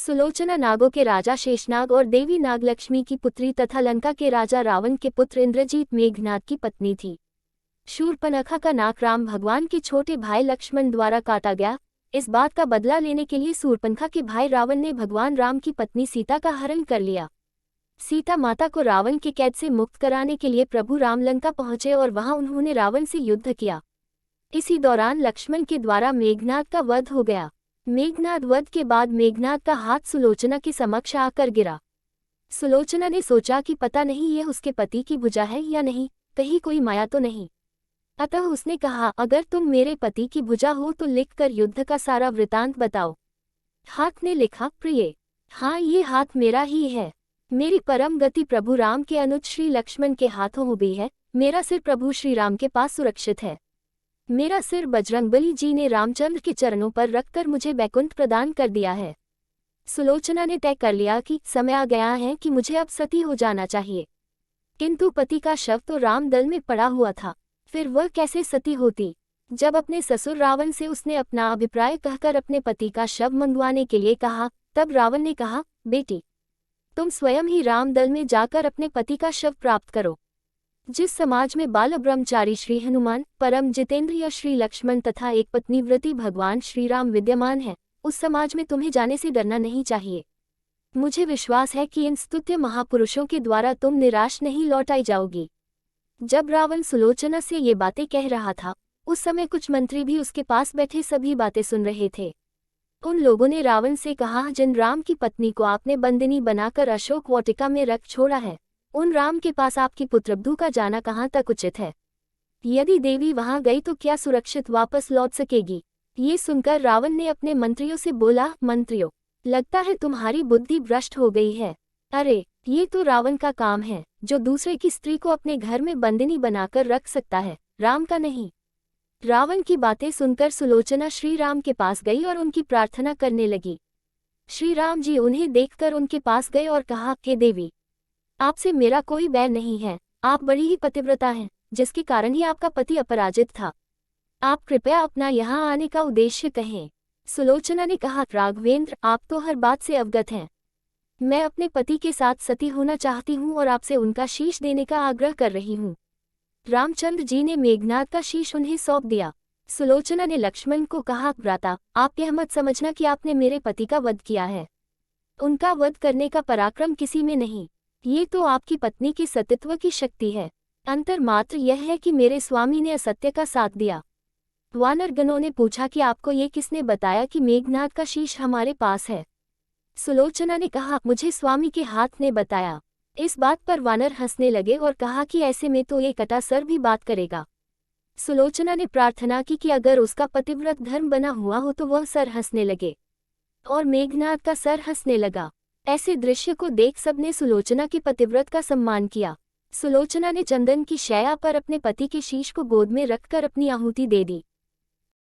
सुलोचना नागों के राजा शेषनाग और देवी नागलक्ष्मी की पुत्री तथा लंका के राजा रावण के पुत्र इंद्रजीत मेघनाद की पत्नी थी। शूर्पणखा का नाक राम भगवान के छोटे भाई लक्ष्मण द्वारा काटा गया। इस बात का बदला लेने के लिए शूर्पणखा के भाई रावण ने भगवान राम की पत्नी सीता का हरण कर लिया। सीता माता को रावण के कैद से मुक्त कराने के लिए प्रभु राम लंका पहुंचे और वहां उन्होंने रावण से युद्ध किया। इसी दौरान लक्ष्मण के द्वारा मेघनाद का वध हो गया। मेघनाद वध के बाद मेघनाद का हाथ सुलोचना के समक्ष आकर गिरा। सुलोचना ने सोचा कि पता नहीं यह उसके पति की भुजा है या नहीं, कहीं कोई माया तो नहीं। अतः उसने कहा, अगर तुम मेरे पति की भुजा हो तो लिखकर युद्ध का सारा वृतांत बताओ। हाथ ने लिखा, प्रिय, हाँ ये हाथ मेरा ही है। मेरी परम गति प्रभु राम के अनुज श्री लक्ष्मण के हाथों हो गई है। मेरा सिर प्रभु श्री राम के पास सुरक्षित है। मेरा सिर बजरंगबली जी ने रामचंद्र के चरणों पर रखकर मुझे वैकुंठ प्रदान कर दिया है। सुलोचना ने तय कर लिया कि समय आ गया है कि मुझे अब सती हो जाना चाहिए। किंतु पति का शव तो रामदल में पड़ा हुआ था, फिर वह कैसे सती होती। जब अपने ससुर रावण से उसने अपना अभिप्राय कहकर अपने पति का शव मंगवाने के लिए कहा, तब रावण ने कहा, बेटी, तुम स्वयं ही रामदल में जाकर अपने पति का शव प्राप्त करो। जिस समाज में बाल ब्रह्मचारी श्री हनुमान, परम जितेंद्रिय श्री लक्ष्मण तथा एक पत्नी व्रती भगवान श्री राम विद्यमान है, उस समाज में तुम्हें जाने से डरना नहीं चाहिए। मुझे विश्वास है कि इन स्तुत्य महापुरुषों के द्वारा तुम निराश नहीं लौटाई जाओगी। जब रावण सुलोचना से ये बातें कह रहा था, उस समय कुछ मंत्री भी उसके पास बैठे सभी बातें सुन रहे थे। उन लोगों ने रावण से कहा, जिन राम की पत्नी को आपने बंदिनी बनाकर अशोक वाटिका में रख छोड़ा है, उन राम के पास आपकी पुत्रवधू का जाना कहाँ तक उचित है। यदि देवी वहां गई तो क्या सुरक्षित वापस लौट सकेगी। ये सुनकर रावण ने अपने मंत्रियों से बोला, मंत्रियों, लगता है तुम्हारी बुद्धि भ्रष्ट हो गई है। अरे, ये तो रावण का काम है, जो दूसरे की स्त्री को अपने घर में बंदिनी बनाकर रख सकता है, राम का नहीं। रावण की बातें सुनकर सुलोचना श्री राम के पास गई और उनकी प्रार्थना करने लगी। श्री राम जी उन्हें देखकर उनके पास गए और कहा, हे देवी, आपसे मेरा कोई बैर नहीं है। आप बड़ी ही पतिव्रता हैं, जिसके कारण ही आपका पति अपराजित था। आप कृपया अपना यहाँ आने का उद्देश्य कहें। सुलोचना ने कहा, राघवेंद्र, आप तो हर बात से अवगत हैं। मैं अपने पति के साथ सती होना चाहती हूँ और आपसे उनका शीश देने का आग्रह कर रही हूँ। रामचंद्र जी ने मेघनाद का शीश उन्हें सौंप दिया। सुलोचना ने लक्ष्मण को कहा, भ्राता, आप यह मत समझना कि आपने मेरे पति का वध किया है। उनका वध करने का पराक्रम किसी में नहीं, ये तो आपकी पत्नी की सतीत्व की शक्ति है। अंतर मात्र यह है कि मेरे स्वामी ने असत्य का साथ दिया। वानरगणों ने पूछा कि आपको ये किसने बताया कि मेघनाद का शीश हमारे पास है। सुलोचना ने कहा, मुझे स्वामी के हाथ ने बताया। इस बात पर वानर हंसने लगे और कहा कि ऐसे में तो ये कटासर भी बात करेगा। सुलोचना ने प्रार्थना की कि अगर उसका पतिव्रत धर्म बना हुआ हो तो वह सर हंसने लगे, और मेघनाद का सर हंसने लगा। ऐसे दृश्य को देख सबने सुलोचना के पतिव्रत का सम्मान किया। सुलोचना ने चंदन की शैया पर अपने पति के शीश को गोद में रखकर अपनी आहुति दे दी।